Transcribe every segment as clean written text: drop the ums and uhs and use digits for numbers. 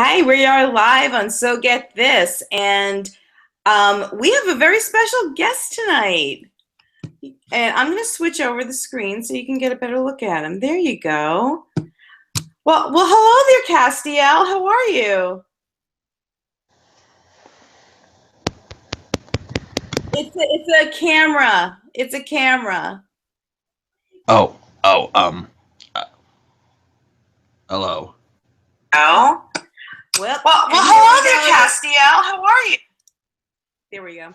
Hi, we are live on So Get This, and we have a very special guest tonight. And I'm going to switch over the screen so you can get a better look at him. There you go. Well, hello there, Castiel. How are you? It's a camera. It's a camera. Oh, oh, uh, hello. Oh. Well, hello there, Castiel. How are you? There we go.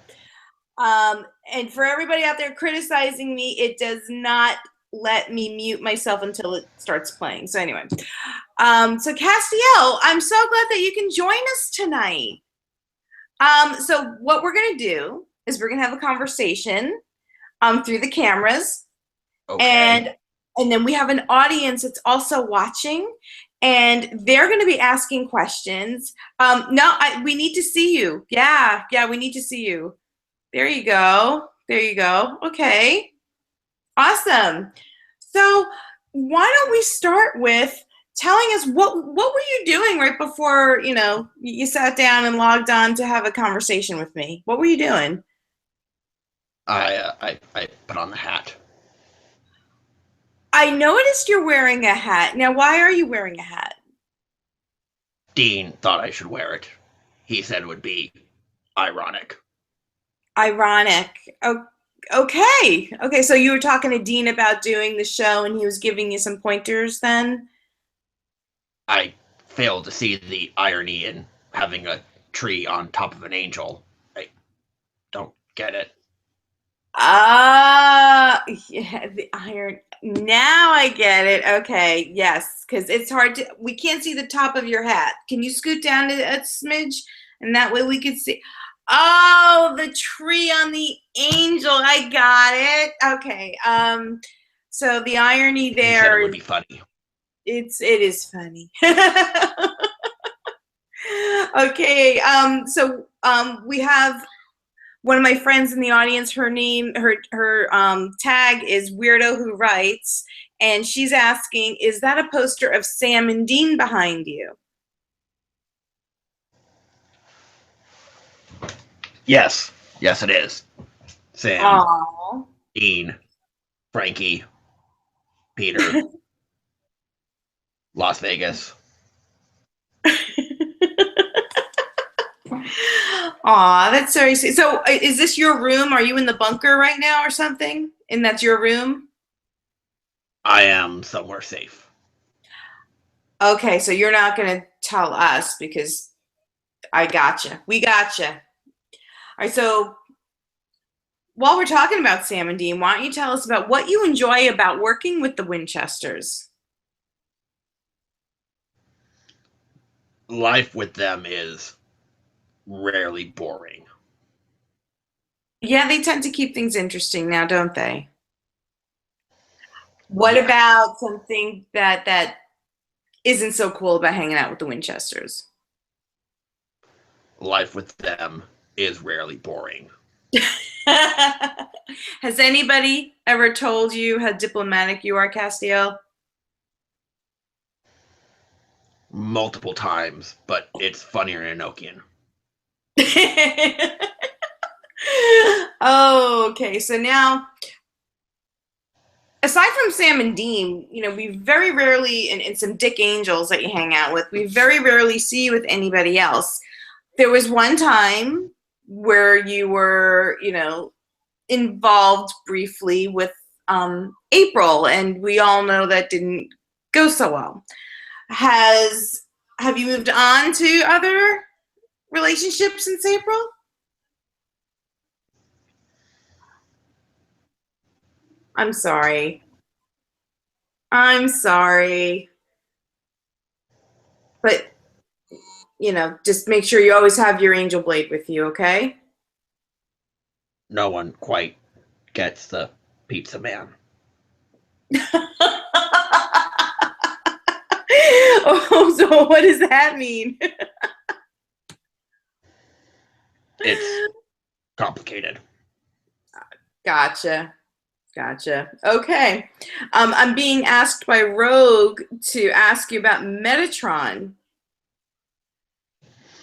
And for everybody out there criticizing me, it does not let me mute myself until it starts playing. So anyway, so Castiel, I'm so glad that you can join us tonight. So what we're gonna do is we're gonna have a conversation through the cameras, Okay. and then we have an audience that's also watching, and they're going to be asking questions. No, we need to see you. Yeah, we need to see you. There you go. There you go. Okay. Awesome. So why don't we start with telling us what were you doing right before, you sat down and logged on to have a conversation with me? What were you doing? I put on the hat. I noticed you're wearing a hat. Now, why are you wearing a hat? Dean thought I should wear it. He said it would be ironic. Ironic. Oh, okay. Okay, so you were talking to Dean about doing the show and he was giving you some pointers then? I failed to see the irony in having a tree on top of an angel. I don't get it. Yeah, the iron. Now I get it. Okay, yes, because it's hard to, we can't see the top of your hat. Can you scoot down a smidge? And that way we could see. Oh, the tree on the angel. I got it. Okay. So the irony He said it there would is be funny. it is funny. Okay. So we have one of my friends in the audience. Her name, her tag is Weirdo Who Writes, and she's asking, is that a poster of Sam and Dean behind you? Yes. Yes, it is. Sam, Oh. Dean, Frankie, Peter, Las Vegas. Aw, that's very sweet. So, is this your room? Are you in the bunker right now or something? And that's your room? I am somewhere safe. Okay, so you're not going to tell us because I gotcha. We gotcha. All right, so while we're talking about Sam and Dean, why don't you tell us about what you enjoy about working with the Winchesters? Life with them is rarely boring. Yeah, they tend to keep things interesting now, don't they? What Yeah. about something that isn't so cool about hanging out with the Winchesters? Life with them is rarely boring. Has anybody ever told you how diplomatic you are, Castiel? Multiple times, but it's funnier in Enochian. Oh, okay. So now, aside from Sam and Dean, we very rarely, and some Dick Angels that you hang out with, we very rarely see you with anybody else. There was one time where you were, involved briefly with April, and we all know that didn't go so well. Have you moved on to other relationships since April? I'm sorry. I'm sorry. But, just make sure you always have your angel blade with you, okay? No one quite gets the pizza man. Oh, so what does that mean? It's complicated. Gotcha. Gotcha. Okay. I'm being asked by Rogue to ask you about Metatron.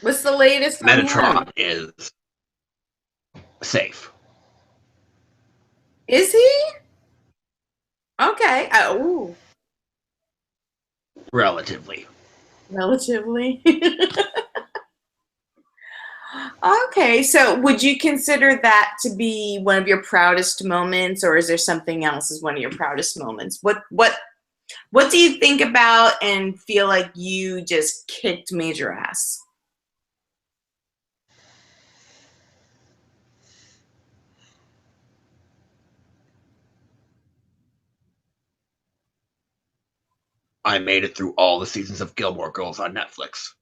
What's the latest on him? Metatron is safe, Is he? Okay. Ooh, relatively. relatively. Okay, so would you consider that to be one of your proudest moments, or is there something else as one of your proudest moments? What do you think about and feel like you just kicked major ass? I made it through all the seasons of Gilmore Girls on Netflix.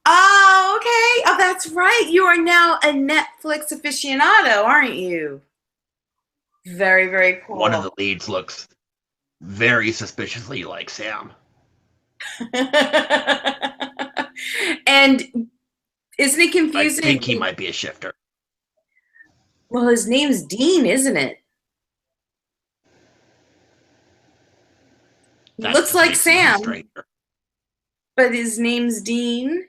Oh, okay. Oh, that's right. You are now a Netflix aficionado, aren't you? Very, very One of cool. the leads looks very suspiciously like Sam. And isn't it I confusing? think he might be a shifter. Well, his name's Dean, isn't it? He That looks just like makes him even Sam, stranger. but his name's Dean.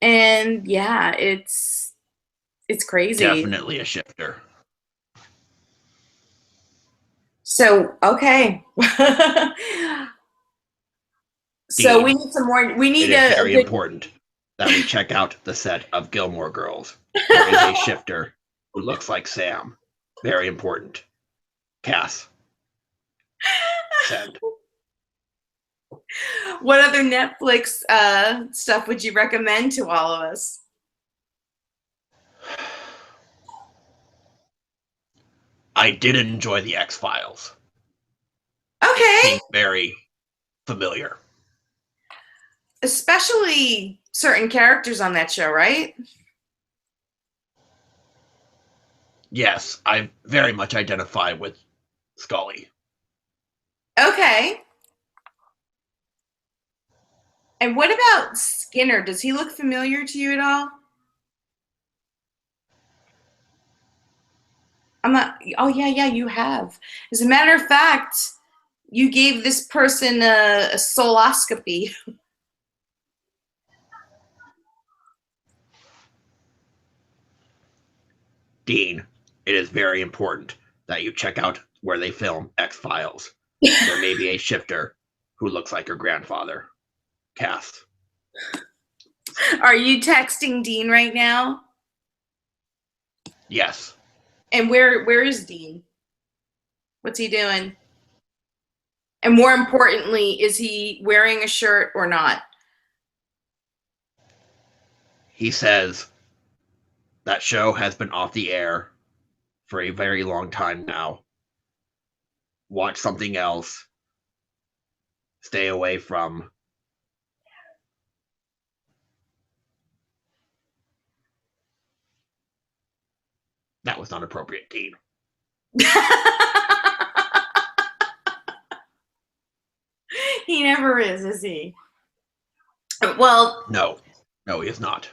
And yeah, it's crazy. Definitely a shifter. So, okay. So we Dean, need some more. We it need is a very good. important that we check out the set of Gilmore Girls. There is a shifter who looks like Sam. Very important. Cass, send. What other Netflix stuff would you recommend to all of us? I did enjoy the X Files. It Okay, seemed very familiar. especially certain characters on that show, right? Yes, I very much identify with Scully. Okay. And what about Skinner? Does he look familiar to you at all? I'm not. Oh yeah, yeah, you have. As a matter of fact, you gave this person a soloscopy. Dean, it is very important that you check out where they film X Files. There may be a shifter who looks like your grandfather, Cass. Are you texting Dean right now? Yes, And where is Dean? What's he doing? And more importantly, is he wearing a shirt or not? he says that show has been off the air for a very long time now. Watch something else. Stay away from. That was not appropriate, Dean. He never is he? Well, No, no, he is not.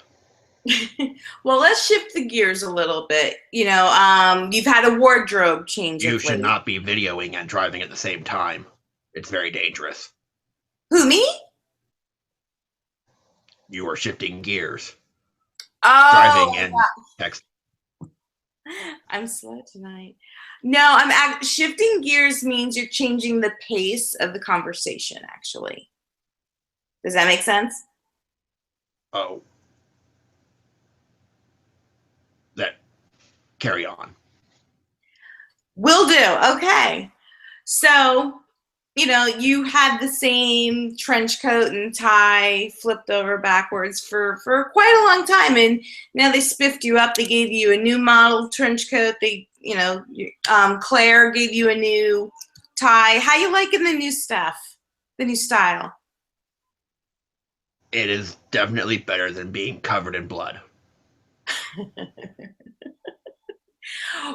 well, let's shift the gears a little bit. You've had a wardrobe change You of should late. not be videoing and driving at the same time. It's very dangerous. Who, me? You are shifting gears, driving Oh, and text. I'm slow tonight. No, shifting gears means you're changing the pace of the conversation, actually. Does that make sense? Oh, that carry on. Will do. Okay. So, you had the same trench coat and tie flipped over backwards for quite a long time, and now they spiffed you up. They gave you a new model trench coat. Claire gave you a new tie. How you liking the new stuff, the new style? It is definitely better than being covered in blood.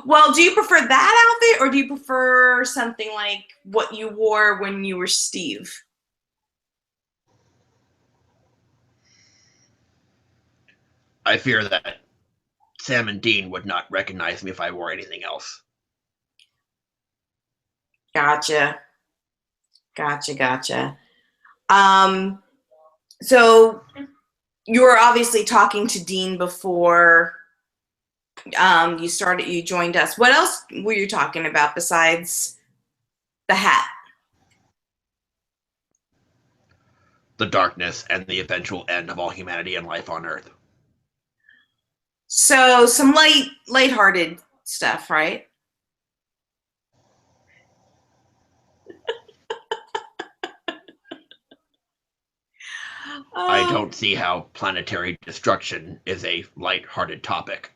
Well, do you prefer that outfit, or do you prefer something like what you wore when you were Steve? I fear that Sam and Dean would not recognize me if I wore anything else. Gotcha. Gotcha. Gotcha. Um, So you were obviously talking to Dean before you joined us. What else were you talking about besides the hat? The darkness and the eventual end of all humanity and life on Earth. So some lighthearted stuff, right? I Oh. don't see how planetary destruction is a light-hearted topic.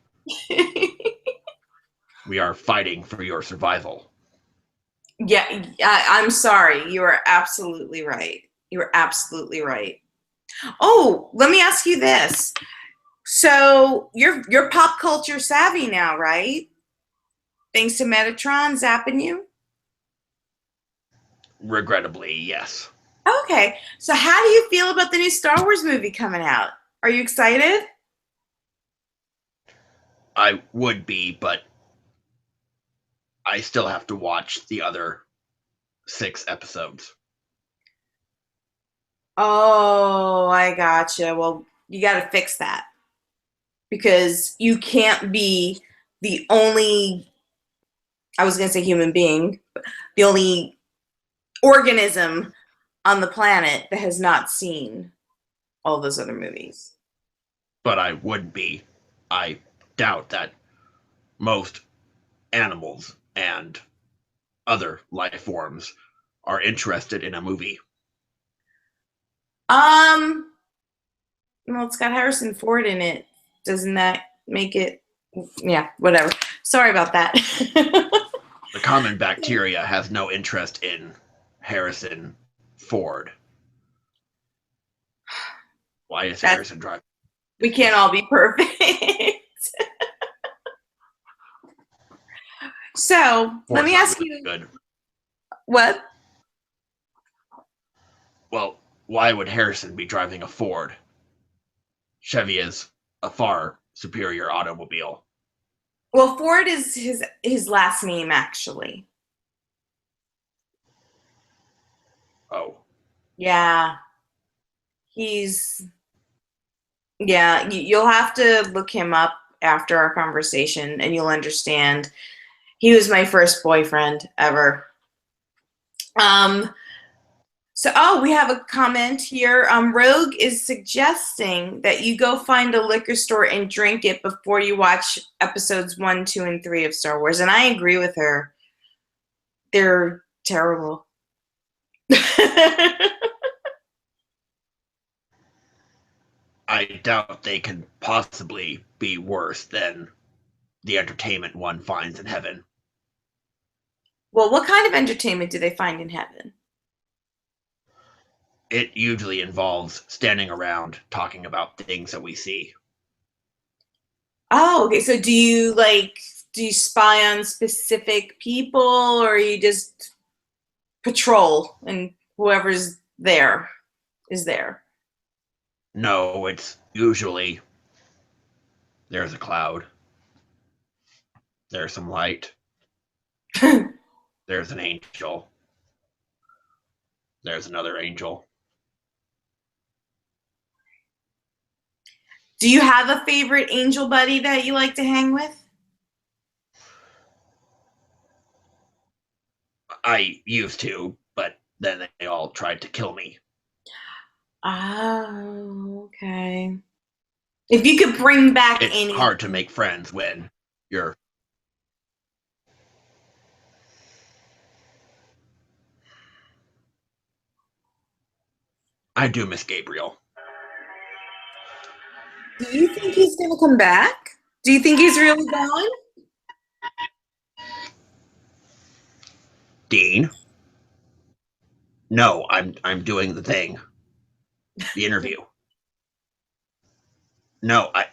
We are fighting for your survival. Yeah, I'm sorry. You are absolutely right. You are absolutely right. Oh, let me ask you this. So you're pop culture savvy now, right? Thanks to Metatron zapping you. Regrettably, yes. Okay. So how do you feel about the new Star Wars movie coming out? Are you excited? I would be, but I still have to watch the other 6 episodes. Oh, I gotcha. Well, you got to fix that because you can't be the only, I was going to say human being, the only organism on the planet that has not seen all those other movies. But I would be. I doubt that most animals and other life forms are interested in a movie. Um, well, it's got Harrison Ford in it. Doesn't that make it? Yeah, whatever. Sorry about that. The common bacteria has no interest in Harrison Ford. Why is That Harrison driving? we can't all be perfect. So let Ford's me not ask really you good. what? Well, why would Harrison be driving a Ford? Chevy is a far superior automobile. Well, Ford is his last name actually. Oh, Yeah, he's yeah. You'll have to look him up after our conversation, and you'll understand. He was my first boyfriend ever. Um, So, we have a comment here. Rogue is suggesting that you go find a liquor store and drink it before you watch episodes 1, 2, and 3 of Star Wars. And I agree with her. They're terrible. I doubt they can possibly be worse than the entertainment one finds in heaven. Well, what kind of entertainment do they find in heaven? It usually involves standing around talking about things that we see. Oh, okay. So do you spy on specific people or you just patrol and whoever's there is there? No, it's usually there's a cloud, there's some light, there's an angel, there's another angel. Do you have a favorite angel buddy that you like to hang with? I used to, but then they all tried to kill me. Oh, okay. If you could bring back It's any, hard to make friends when you're. I do miss Gabriel. do you think he's going to come back? Do you think he's really gone? Dean? No, I'm doing the thing. The interview. No, I.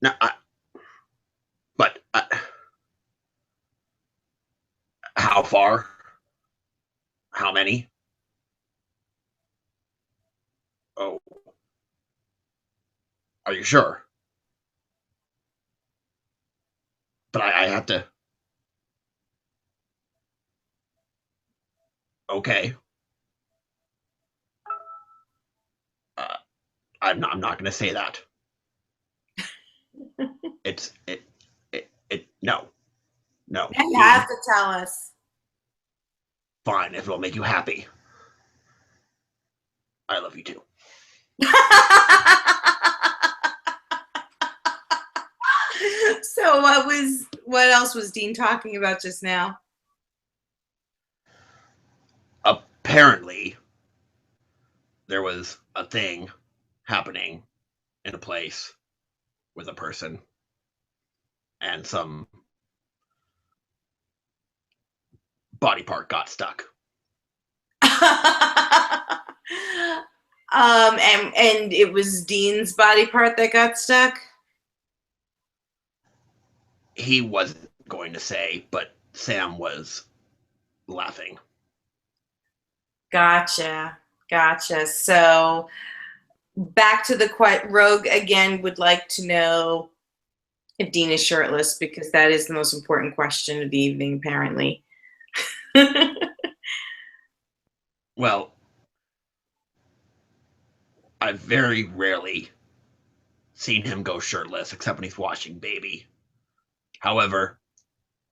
No, I. But how far? How many? Oh, are you sure? But I have to. Okay. I'm not going to say that. No, no. Now you have Dean, to tell us. fine, if it'll make you happy. I love you too. So what else was Dean talking about just now? Apparently, there was a thing happening in a place with a person, and some body part got stuck. And it was Dean's body part that got stuck. He wasn't going to say, but Sam was laughing. Gotcha. So back to the Rogue again would like to know if Dean is shirtless, because that is the most important question of the evening, apparently. Well, I've very rarely seen him go shirtless, except when he's washing baby. However,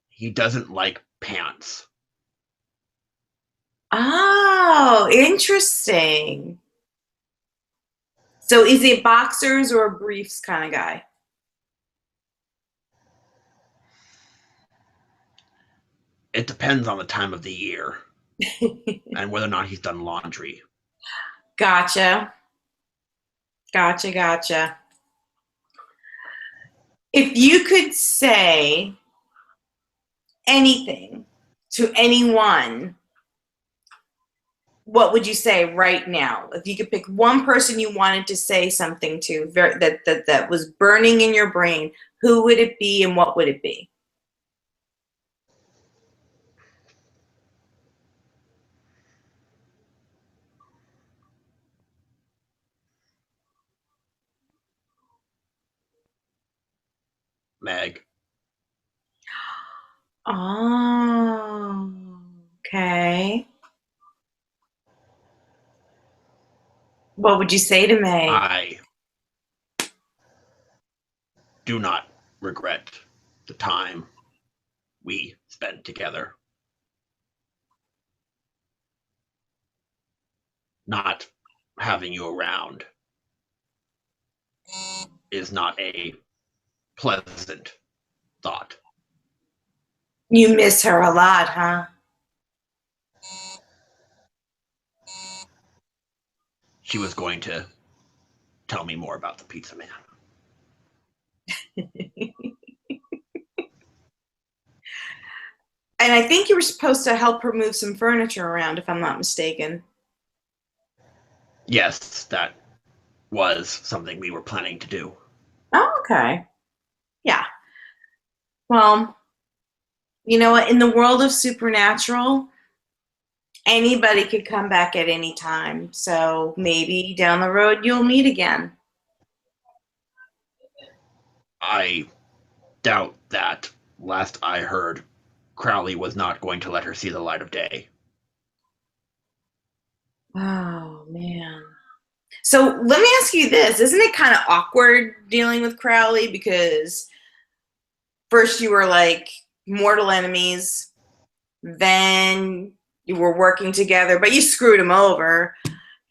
he doesn't like pants. Oh, interesting. So is he boxers or briefs kind of guy? It depends on the time of the year and whether or not he's done laundry. Gotcha. If you could say anything to anyone, what would you say right now? If you could pick one person you wanted to say something to that was burning in your brain, who would it be and what would it be? Meg, Oh, okay. What would you say to Meg? I do not regret the time we spent together. Not having you around is not a pleasant thought. You miss her a lot, huh? She was going to tell me more about the pizza man. And I think you were supposed to help her move some furniture around, if I'm not mistaken. Yes, that was something we were planning to do. Oh, okay. Yeah. Well, you know what? In the world of supernatural, anybody could come back at any time. So maybe down the road you'll meet again. I doubt that. Last I heard, Crowley was not going to let her see the light of day. Oh, man. So let me ask you this. Isn't it kind of awkward dealing with Crowley? Because first you were like mortal enemies, then you were working together, but you screwed him over.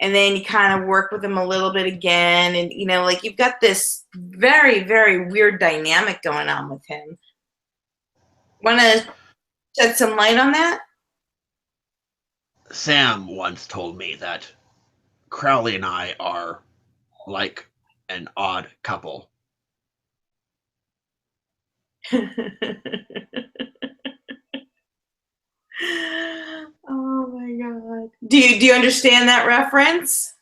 And then you kind of work with him a little bit again. And, you know, like you've got this very, very weird dynamic going on with him. Want to shed some light on that? Sam once told me that Crowley and I are like an odd couple. Oh my God. Do you understand that reference?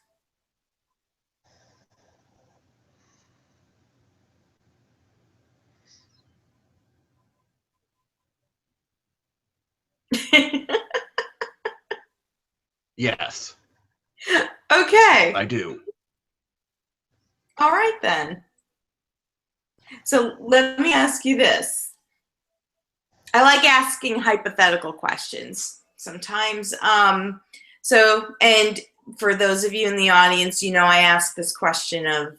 Yes, Okay. I do. All right then. So let me ask you this. I like asking hypothetical questions sometimes. And for those of you in the audience, you know I ask this question of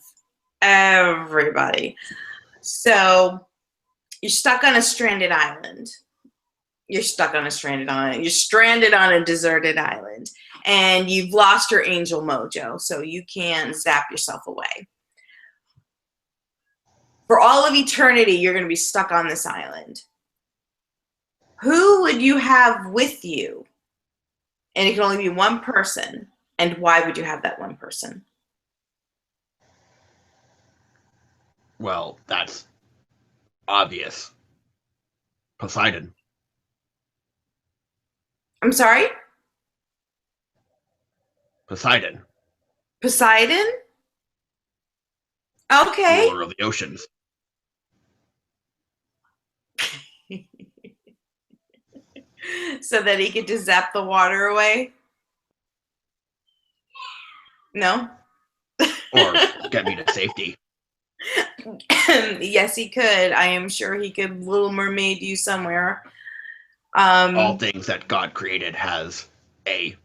everybody. So you're stuck on a stranded island. You're stuck on a stranded island. You're stranded on a deserted island. And you've lost your angel mojo, so you can't zap yourself away. For all of eternity, you're going to be stuck on this island. Who would you have with you? And it can only be one person. And why would you have that one person? Well, that's obvious. Poseidon. I'm sorry? Poseidon, Poseidon? Okay. ruler of the oceans. So that he could just zap the water away? No? Or get me to safety. Yes, he could. I am sure he could Little Mermaid you somewhere. All things that God created has a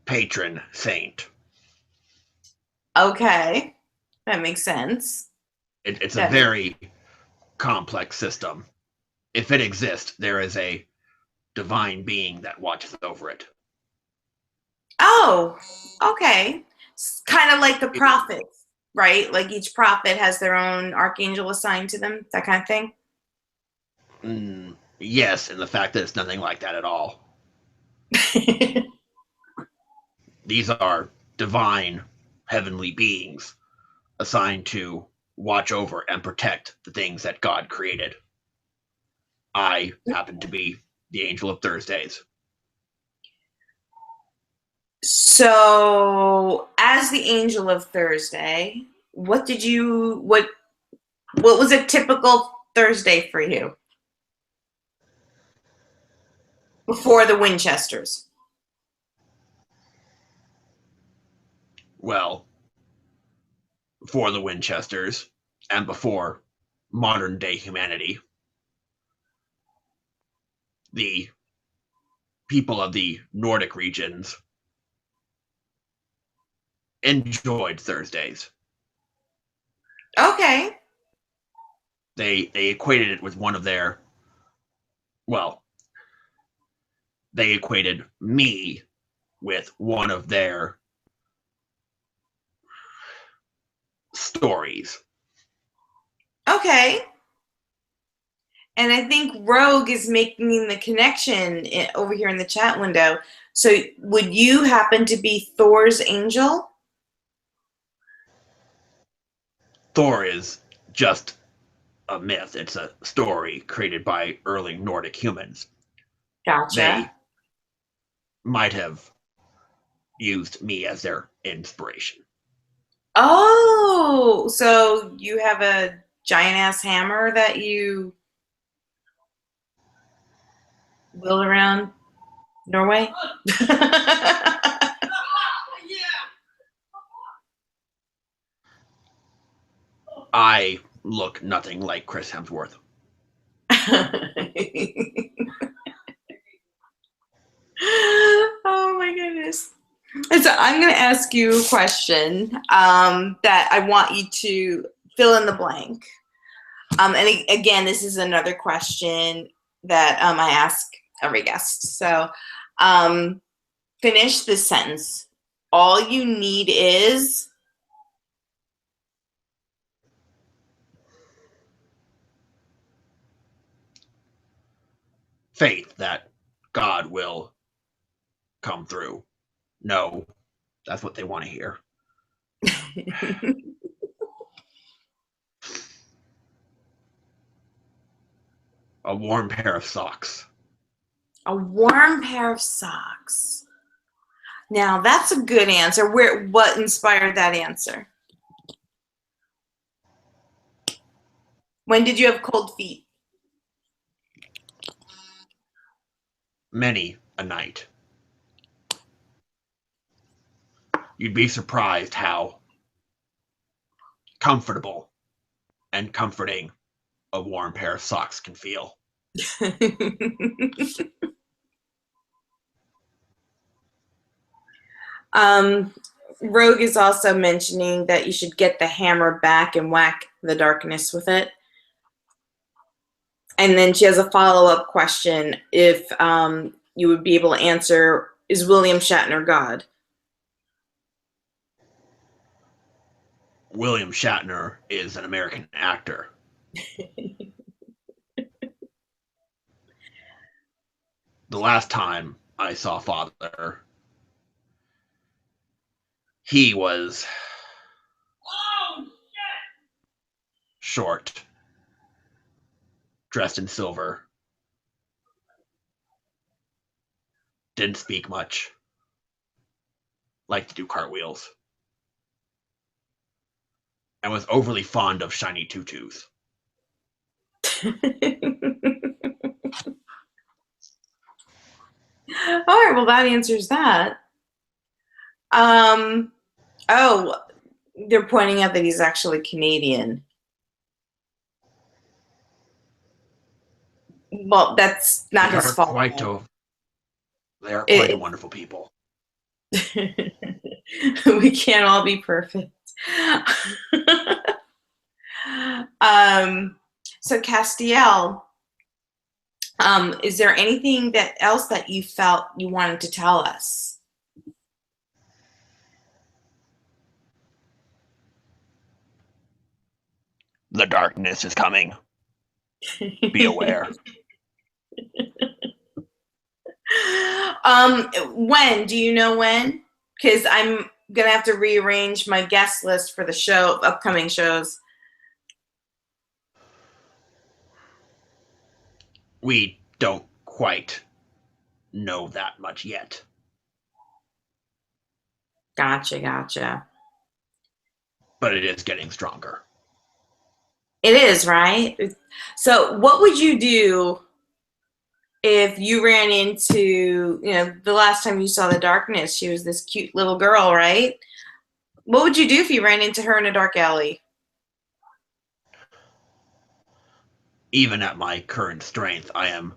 patron saint. Okay. That makes sense. It's a That makes- very complex system. If it exists, there is a divine being that watches over it. Oh, okay. Kind of like the prophets, right? Like each prophet has their own archangel assigned to them, that kind of thing. Yes, and the fact that it's nothing like that at all. These are divine, heavenly beings assigned to watch over and protect the things that God created. I happen to be the angel of Thursdays. So, as the angel of Thursday, what was a typical Thursday for you before the Winchesters? Well, before the Winchesters and before modern day humanity, the people of the Nordic regions enjoyed Thursdays. Okay. They equated it with one of their, well, they equated me with one of their stories. Okay. And I think Rogue is making the connection over here in the chat window. So would you happen to be Thor's angel? Thor is just a myth. It's a story created by early Nordic humans. Gotcha. They might have used me as their inspiration. Oh, so you have a giant ass hammer that you wield around Norway? I look nothing like Chris Hemsworth. Oh my goodness. And so I'm going to ask you a question that I want you to fill in the blank. And again, this is another question that I ask every guest. So finish this sentence. All you need is. Faith that God will come through. No, that's what they want to hear. A warm pair of socks. A warm pair of socks. Now that's a good answer. What inspired that answer? When did you have cold feet? Many a night. You'd be surprised how comfortable and comforting a warm pair of socks can feel. Um, Rogue is also mentioning that you should get the hammer back and whack the darkness with it. And then she has a follow-up question if you would be able to answer, is William Shatner God? William Shatner is an American actor. The last time I saw Father, he was short, dressed in silver, didn't speak much, liked to do cartwheels, and was overly fond of shiny tutus. All right, well, that answers that. Oh, they're pointing out that he's actually Canadian. Well, that's not his fault. They are quite a wonderful people. We can't all be perfect. So Castiel, is there anything else that you felt you wanted to tell us? The darkness is coming. Be aware. When? Do you know when? Because I'm gonna have to rearrange my guest list for the show, upcoming shows. We don't quite know that much yet. Gotcha. But it is getting stronger. It is, right? So what would you do if you ran into, the last time you saw the darkness? She was this cute little girl, right? What would you do if you ran into her in a dark alley? Even at my current strength, I am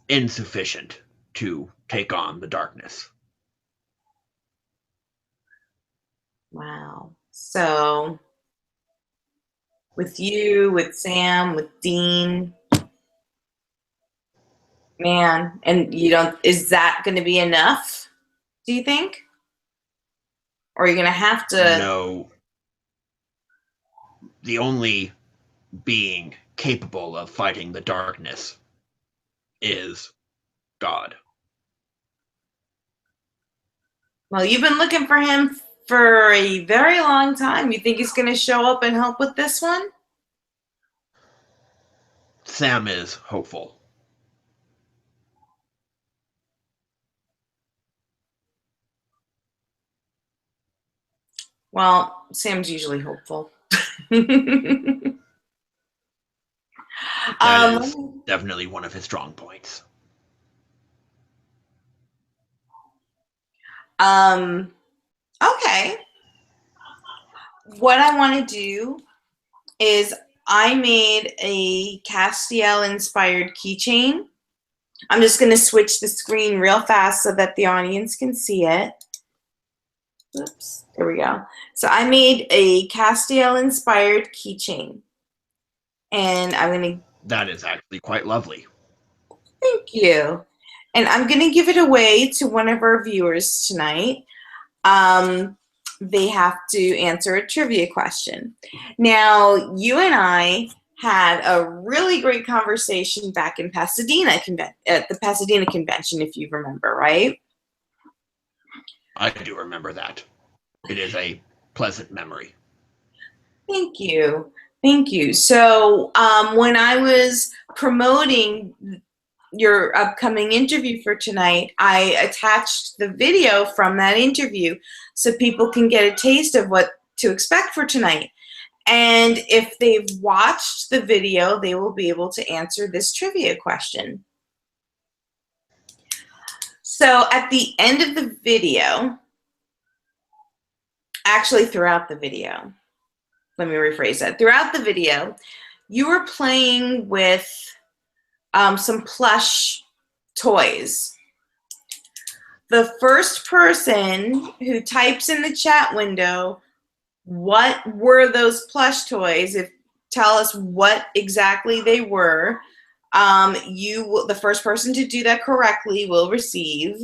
insufficient to take on the darkness. Wow. So with you, with Sam, with Dean, man, and is that going to be enough, do you think? Or are you going to have to? No. The only being capable of fighting the darkness is God. Well, you've been looking for him for a very long time. You think he's going to show up and help with this one? Sam is hopeful. Well, Sam's usually hopeful. That is definitely one of his strong points. Okay. What I want to do is I made a Castiel-inspired keychain. I'm just going to switch the screen real fast so that the audience can see it. Oops, there we go. So I made a Castiel-inspired keychain. And I'm going to... That is actually quite lovely. Thank you. And I'm going to give it away to one of our viewers tonight. They have to answer a trivia question. Now, you and I had a really great conversation back in Pasadena, at the Pasadena convention, if you remember, right? I do remember that. It is a pleasant memory. Thank you. Thank you. So when I was promoting your upcoming interview for tonight, I attached the video from that interview so people can get a taste of what to expect for tonight. And if they've watched the video, they will be able to answer this trivia question. So at the end of the video, actually throughout the video, let me rephrase that. Throughout the video, you were playing with some plush toys. The first person who types in the chat window what were those plush toys, if tell us what exactly they were, the first person to do that correctly will receive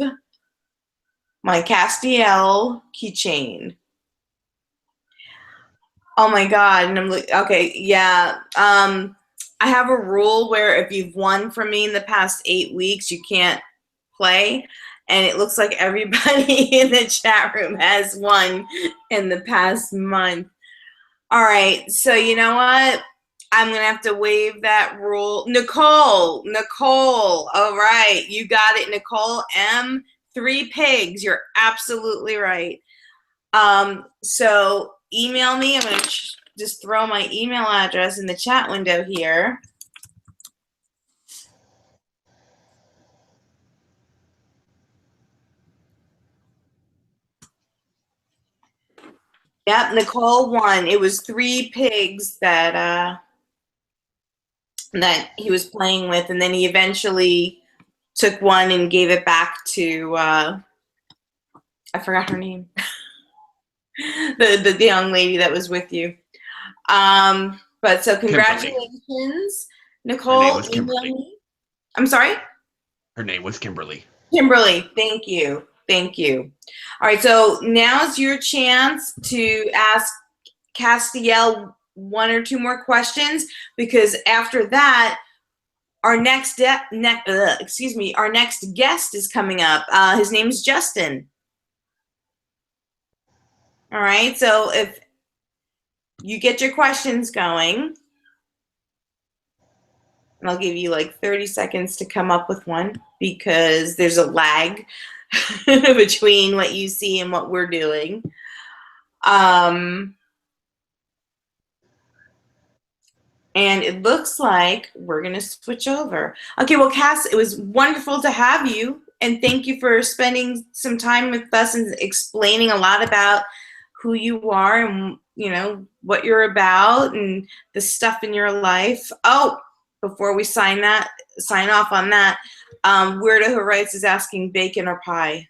my Castiel keychain. Oh my god! And I'm like, okay, yeah. I have a rule where if you've won from me in the past 8 weeks, you can't play. And it looks like everybody in the chat room has won in the past month. All right, so you know what? I'm gonna have to waive that rule. Nicole, all right, you got it, Nicole M. 3 pigs, you're absolutely right. So email me. I'm gonna just throw my email address in the chat window here. Yep, Nicole won. It was 3 pigs that he was playing with, and then he eventually took one and gave it back to I forgot her name. the young lady that was with you. But so congratulations, Kimberly. Nicole. Her name was Kimberly. Me. I'm sorry? Her name was Kimberly. Kimberly, thank you. Thank you. All right, so now's your chance to ask Castiel 1 or 2 more questions, because after that, our next guest is coming up. His name's Justin. All right, so if you get your questions going, and I'll give you like 30 seconds to come up with one because there's a lag between what you see and what we're doing. And it looks like we're going to switch over. Okay, well, Cass, it was wonderful to have you. And thank you for spending some time with us and explaining a lot about who you are and, you know, what you're about and the stuff in your life. Oh, before we sign off on that, Weirdo Who Writes is asking bacon or pie?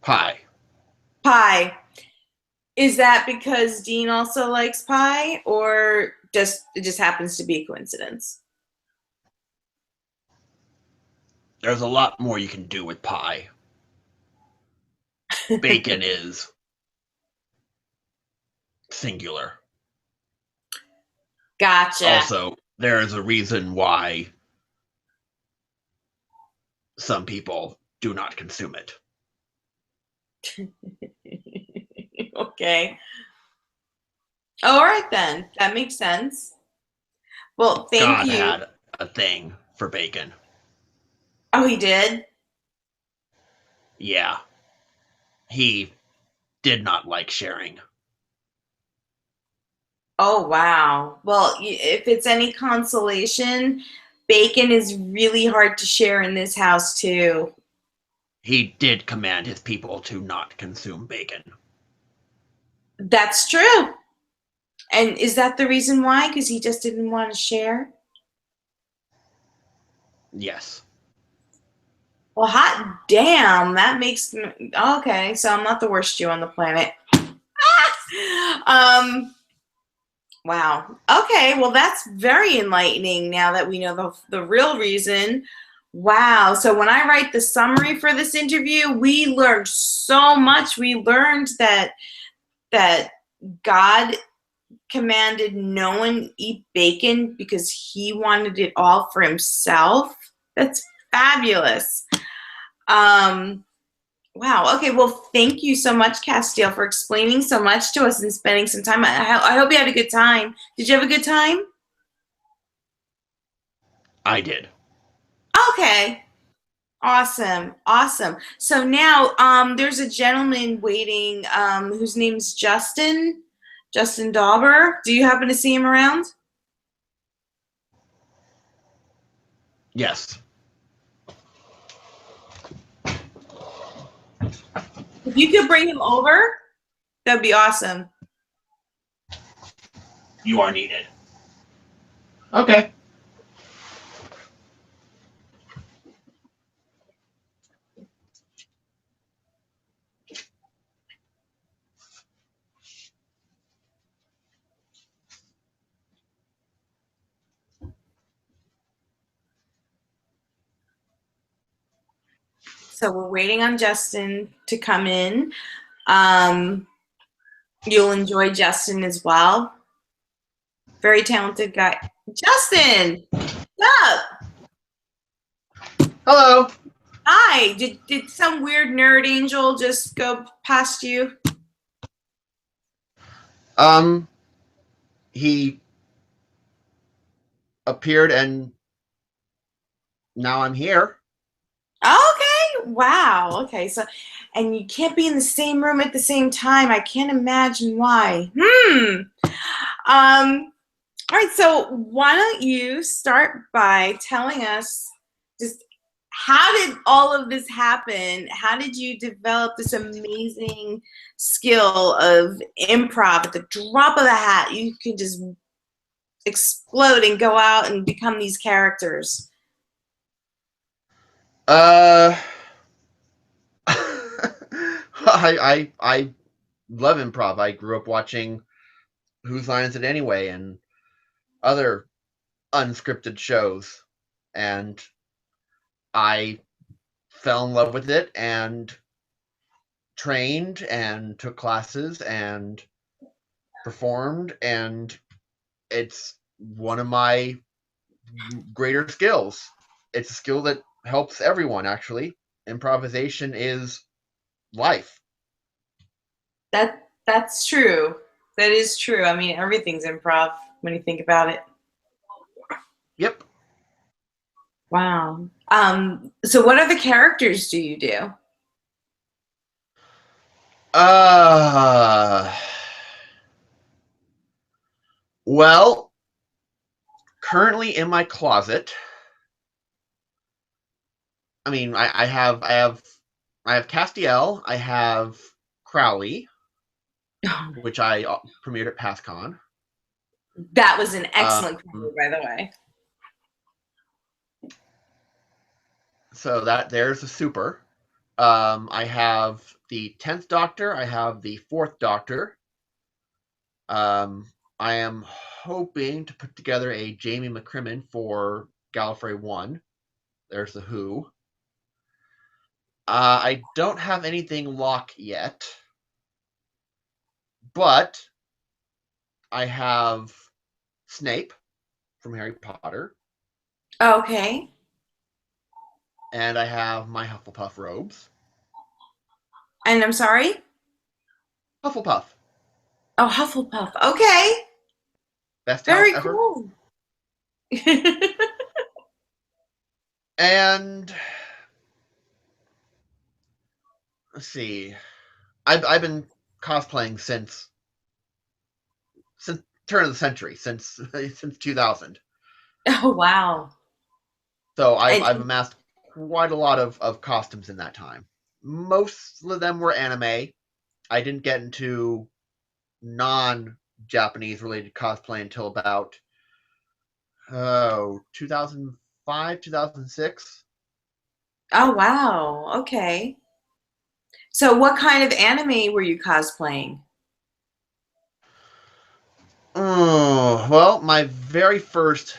Pie. Pie. Is that because Dean also likes pie, or it just happens to be a coincidence? There's a lot more you can do with pie. Bacon is singular. Gotcha. Also, there is a reason why some people do not consume it. Okay. All right, then. That makes sense. Well, thank you. God had a thing for bacon. Oh, he did? Yeah. He did not like sharing. Oh, wow. Well, if it's any consolation, bacon is really hard to share in this house, too. He did command his people to not consume bacon. That's true. And is that the reason why? Because he just didn't want to share? Yes. Well, hot damn. That makes me... Okay, so I'm not the worst Jew on the planet. Wow. Okay, well, that's very enlightening now that we know the real reason. Wow. So when I write the summary for this interview, we learned so much. We learned that God commanded no one eat bacon because he wanted it all for himself. That's fabulous. Wow. Okay. Well, thank you so much, Castiel, for explaining so much to us and spending some time. I hope you had a good time. Did you have a good time? I did. Okay. Awesome. Awesome. So now there's a gentleman waiting whose name's Justin Dauber. Do you happen to see him around? Yes. If you could bring him over, that'd be awesome. You are needed. Okay. So we're waiting on Justin to come in. Um, you'll enjoy Justin as well. Very talented guy. Justin, what's up? Hello. Hi. Did some weird nerd angel just go past you? Um, he appeared and now I'm here. Okay. Wow. Okay. So, and you can't be in the same room at the same time. I can't imagine why. All right. So, why don't you start by telling us just how did all of this happen? How did you develop this amazing skill of improv at the drop of a hat? You can just explode and go out and become these characters. Uh, I love improv. I grew up watching Whose Line Is It Anyway and other unscripted shows, and I fell in love with it and trained and took classes and performed, and it's one of my greater skills. It's a skill that helps everyone, actually. Improvisation is life. That's true. That is true. I mean, everything's improv when you think about it. Yep. Wow. So what other characters do you do? Uh, well, currently in my closet, I mean, I have Castiel, I have Crowley, which I premiered at PassCon. That was an excellent Um, cover, by the way. so that there's a super. I have the 10th Doctor. I have the 4th Doctor. Um, I am hoping to put together a Jamie McCrimmon for Gallifrey 1. There's the Who. I don't have anything locked yet, but I have Snape from Harry Potter, Okay. and I have my Hufflepuff robes. And I'm sorry? Hufflepuff, Oh, Hufflepuff. Okay. best house Very ever. cool. And let's see, I've been cosplaying since turn of the century, since 2000. Oh, wow. So And I've amassed quite a lot of costumes in that time. Most of them were anime. I didn't get into non-Japanese related cosplay until about 2005, 2006. oh, wow. Okay. So what kind of anime were you cosplaying? Oh, well, my very first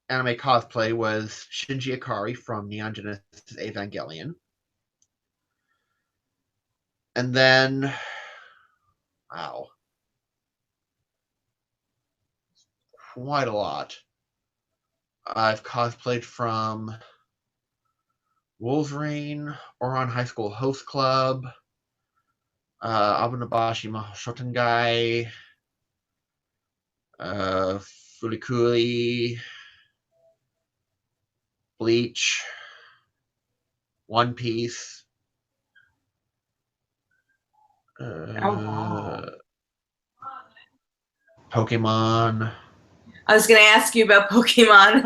anime cosplay was Shinji Ikari from Neon Genesis Evangelion. And then, wow, quite a lot. I've cosplayed from Wolverine, Oron High School Host Club, Abanabashi Mahoshotengai, Furikuri, Bleach, One Piece, Oh, wow. uh, Pokemon. I was going to ask you about Pokemon.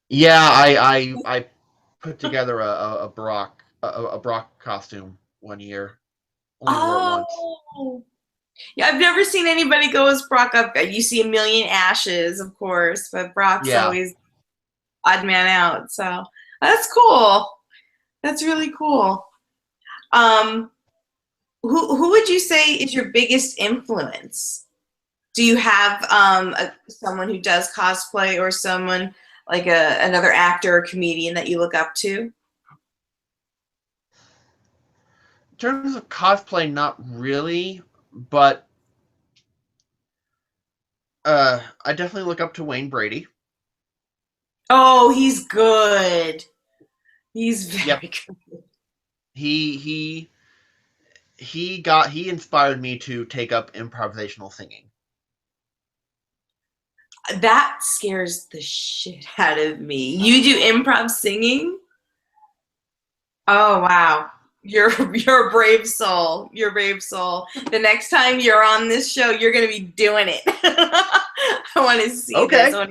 Yeah, I put together a Brock a Brock costume one year. Only wore it once. Oh, yeah, I've never seen anybody go as Brock up. You see a million Ashes, of course, but Brock's Yeah. always odd man out. So that's cool. That's really cool. Um, who would you say is your biggest influence? Do you have someone who does cosplay or someone like another actor or comedian that you look up to? In terms of cosplay, not really, but I definitely look up to Wayne Brady. Oh, he's good. He's Yep, very good. he he he inspired me to take up improvisational singing. That scares the shit out of me. You do improv singing? Oh wow. You're a brave soul. You're a brave soul. The next time you're on this show, you're gonna be doing it. I want to see this. Okay,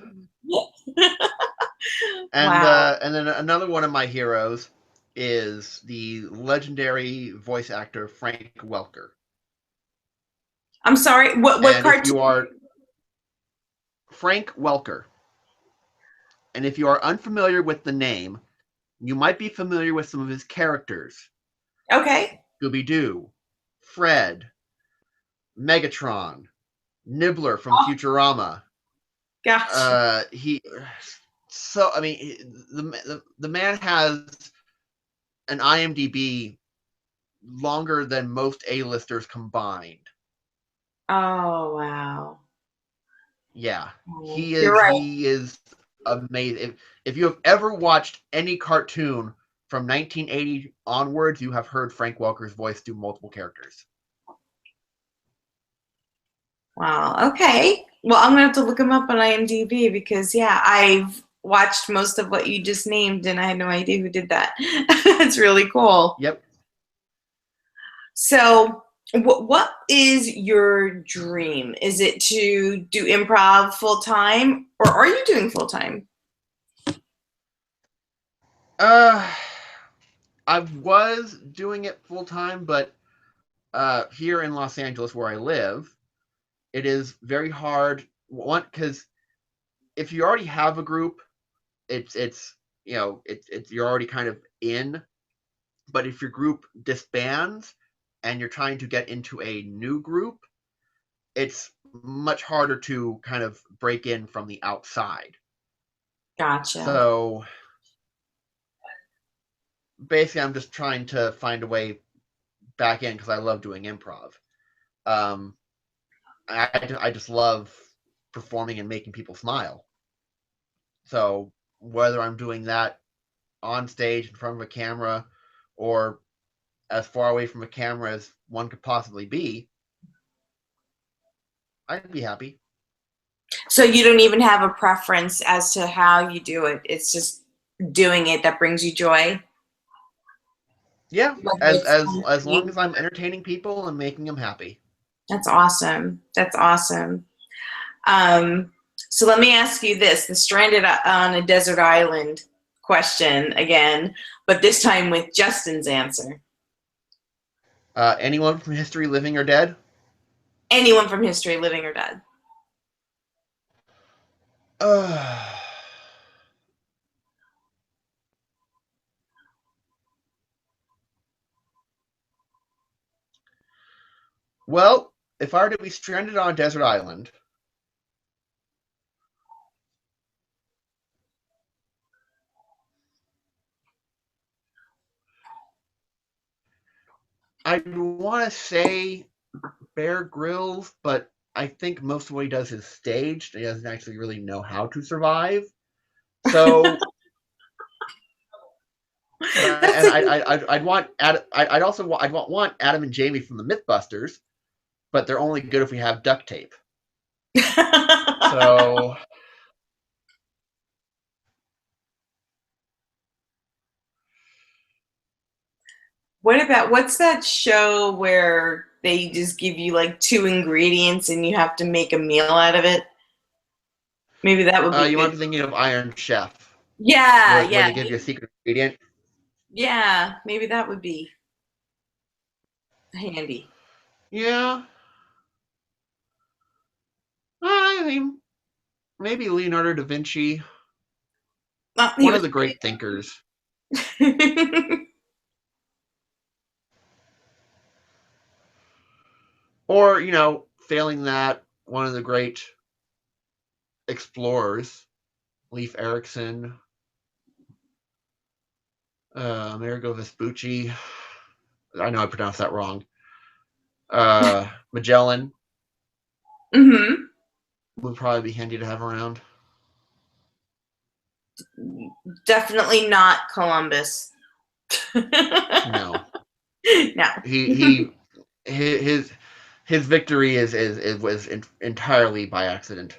Wow. and then another one of my heroes is the legendary voice actor Frank Welker. I'm sorry. What And if you cartoon? are Frank Welker, and if you are unfamiliar with the name, you might be familiar with some of his characters: Okay. Scooby Doo, Fred, Megatron, Nibbler from Oh, Futurama. gotcha. He so I mean the man has an IMDb longer than most A-listers combined. Oh wow. Yeah, Oh, you're right. he is amazing. If you have ever watched any cartoon from 1980 onwards, you have heard Frank Welker's voice do multiple characters. Wow. Okay. Well, I'm gonna have to look him up on IMDb because yeah, I've watched most of what you just named and I had no idea who did that. It's really cool. Yep. So, what is your dream? Is it to do improv full time, or are you doing full time? Uh, I was doing it full time, but here in Los Angeles, where I live, it is very hard. One, because if you already have a group, it's it's you're already kind of in. But if your group disbands and you're trying to get into a new group, it's much harder to kind of break in from the outside. Gotcha. So basically, I'm just trying to find a way back in because I love doing improv. Um, I just love performing and making people smile. So whether I'm doing that on stage in front of a camera or as far away from a camera as one could possibly be, I'd be happy. So you don't even have a preference as to how you do it. It's just doing it that brings you joy. Yeah, Whether it's as long as I'm entertaining people and making them happy. That's awesome. That's awesome. Um, so let me ask you this: the stranded on a desert island question again, but this time with Justin's answer. Anyone from history, living or dead? Anyone from history, living or dead. Uh, well, if I were to be stranded on a desert island, I'd want to say Bear Grylls, but I think most of what he does is staged. He doesn't actually really know how to survive. So, but That's a good. I'd want I'd also want Adam and Jamie from the MythBusters, but they're only good if we have duct tape. So, What about what's that show where they just give you like two ingredients and you have to make a meal out of it? Maybe that would be you might good. be thinking of Iron Chef, Yeah, where yeah, they give you a secret ingredient. yeah. Maybe that would be handy. Yeah, I mean, maybe Leonardo da Vinci, He one of was the great thinkers. great. Or, failing that, one of the great explorers, Leif Erikson, Amerigo Vespucci. I know I pronounced that wrong. Magellan Mm-hmm. would probably be handy to have around. Definitely not Columbus. No, No. he his victory was entirely by accident,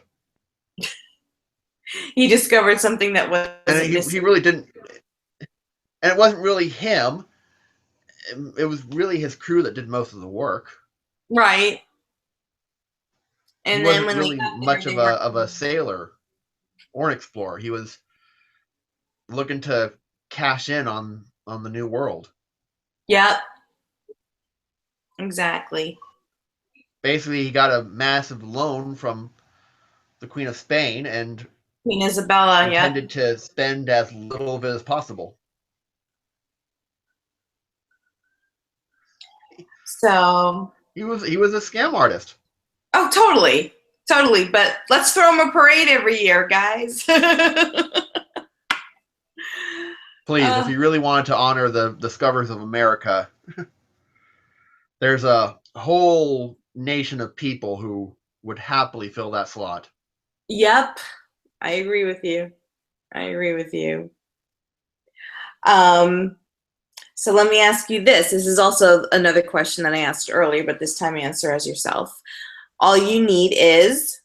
He discovered something that and wasn't he missing. really didn't. And it wasn't really him. It was really his crew that did most of the work. Right. He And then wasn't when they really got there, much they of weren't. a sailor or an explorer. He was looking to cash in on the new world. Yep. Exactly. Basically, he got a massive loan from the Queen of Spain and Queen Isabella. Yep. intended to spend as little of it as possible. So. He was a scam artist. Oh, totally. Totally. But let's throw him a parade every year, guys. Please, if uh, you really wanted to honor the discoverers of America, there's a whole nation of people who would happily fill that slot. yep. I agree with you. I agree with you. Um, so let me ask you this. This is also another question that I asked earlier, but this time answer as yourself. All you need is.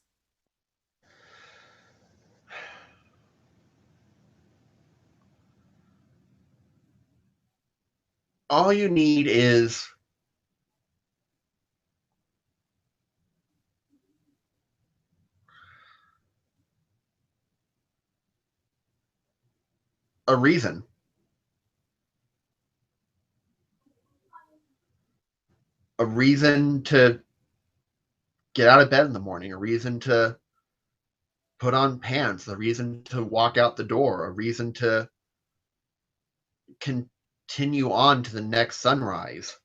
All you need is a reason. A reason to get out of bed in the morning, a reason to put on pants, a reason to walk out the door, a reason to continue on to the next sunrise.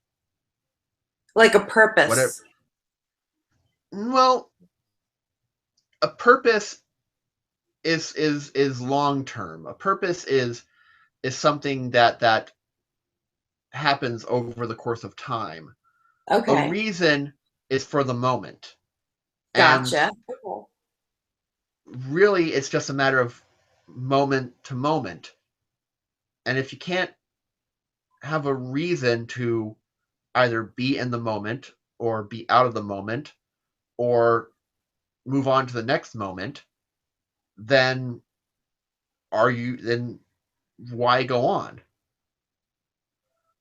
Like a Whatever. purpose. Well, a purpose is long term. A purpose is something that happens over the course of time. A Okay. reason is for the moment. And Gotcha. Okay. really it's just a matter of moment to moment. And if you can't have a reason to either be in the moment or be out of the moment or move on to the next moment, then then why go on?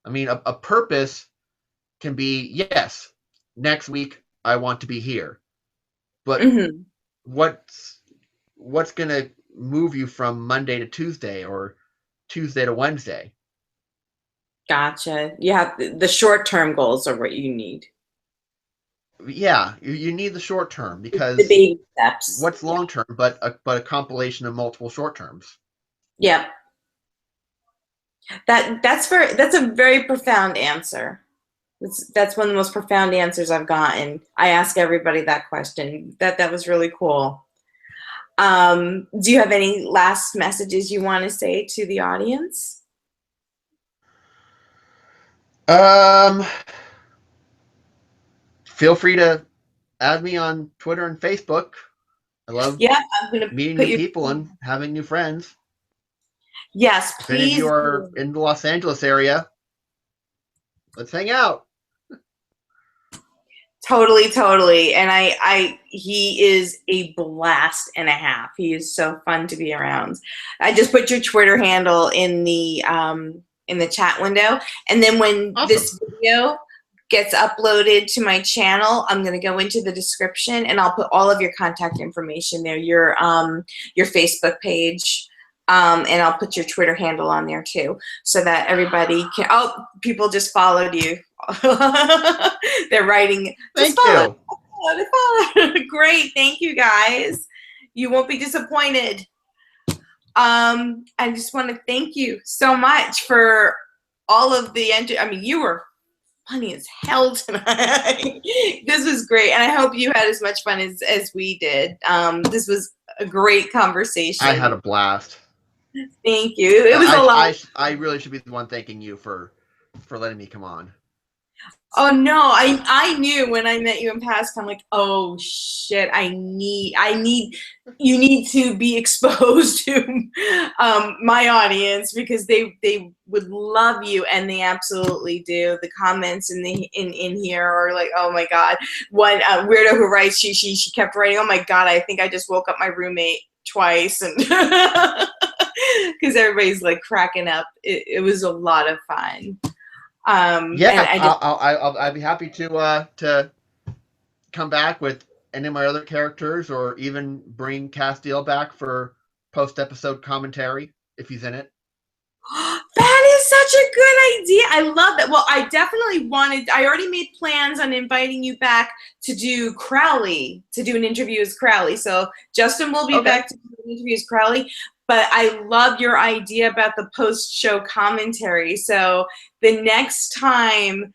I mean, a purpose can be, yes, next week I want to be here. But Mm-hmm. what's going to move you from Monday to Tuesday or Tuesday to Wednesday? Gotcha. You have the short-term goals are what you need. Yeah, you need the short term The because baby steps. what's Yeah. long term but a compilation of multiple short terms. Yep. That's a very profound answer. That's one of the most profound answers I've gotten. I ask everybody that question. That was really cool. Do you have any last messages you want to say to the audience? Um, feel free to add me on Twitter and Facebook. I love Yeah, I'm gonna meeting put new you. people and having new friends. Yes, If any of you please are do. in the Los Angeles area, let's hang out. Totally, totally. And he is a blast and a half. He is so fun to be around. I just put your Twitter handle in the chat window. And then when Awesome. this video gets uploaded to my channel, I'm gonna go into the description and I'll put all of your contact information there, your Facebook page. And I'll put your Twitter handle on there too, so that everybody can. Oh, people just followed you. They're writing, just Thank follow, you. follow. Great, thank you guys. You won't be disappointed. I just want to thank you so much for all of the. I mean, you were funny as hell tonight. This was great, and I hope you had as much fun as we did. This was a great I had a conversation. blast. Thank you. It was a lot. I really should be the one thanking you for letting me come on. Oh no, I knew when I met you in past. I'm like, oh shit, you need to be exposed to my audience because they would love you, and they absolutely do. The comments in here are like, oh my god. One weirdo who writes, she kept writing, oh my god, I think I just woke up my roommate twice, and because everybody's like cracking up. It was a lot of fun. And Yeah, I just I'd be happy to come back with any of my other characters, or even bring Castiel back for post episode commentary if he's in it. that is such a good idea. I love that. Well, I already made plans on inviting you back to do Crowley, to do an interview as Crowley. So Justin will be Okay. back to do an interview as Crowley. But I love your idea about the post-show commentary. So the next time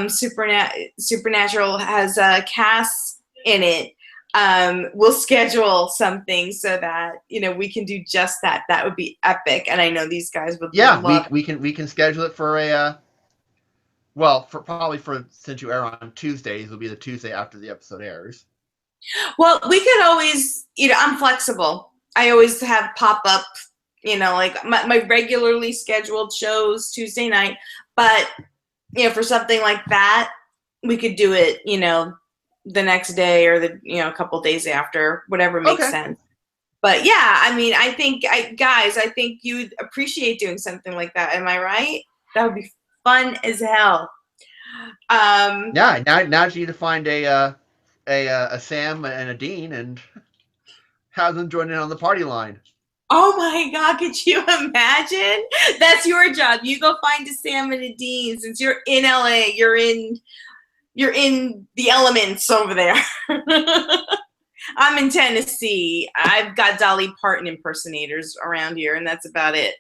Supernatural has a cast in it, we'll schedule something so that we can do just that. That would be epic, and I know these guys would Yeah, love. we can schedule it for a well, for probably for since you air on Tuesdays, it'll be the Tuesday after the episode airs. Well, we could always, I'm flexible. I always have pop up, like my regularly scheduled shows Tuesday night, but for something like that, we could do it, the next day or a couple days after, whatever makes Okay. sense. But yeah, I mean, guys, I think you'd appreciate doing something like that. Am I right? That would be fun as hell. Yeah, now you need to find a Sam and a Dean and have them join in on the party line. Oh my God, could you imagine? That's your job. You go find a Sam and a Dean. Since you're in LA, you're in the elements over there. I'm in Tennessee. I've got Dolly Parton impersonators around here, and that's about it.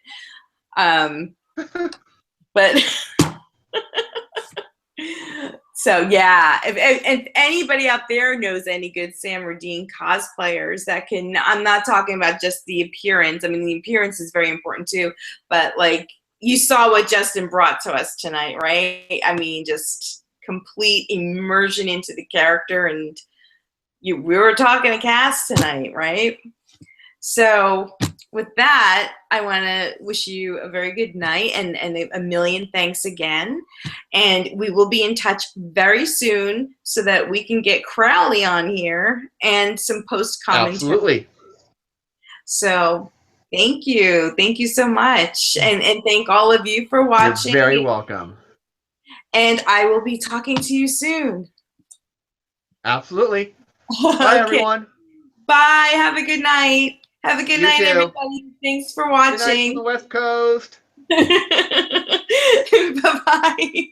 But so yeah, if anybody out there knows any good Sam or Dean cosplayers that can, I'm not talking about just the appearance. I mean, the appearance is very important too, but like you saw what Justin brought to us tonight, right? I mean, just complete immersion into the character, and we were talking to cast tonight, right? So with that, I want to wish you a very good night and a million thanks again. And we will be in touch very soon so that we can get Crowley on here and some post commentary. Absolutely. So thank you. Thank you so much. And thank all of you for watching. You're very welcome. And I will be talking to you soon. Absolutely. Okay. Bye, everyone. Bye. Have a good night. Have a good night, too. everybody. Thanks for watching. Good night from the West Coast. Bye-bye.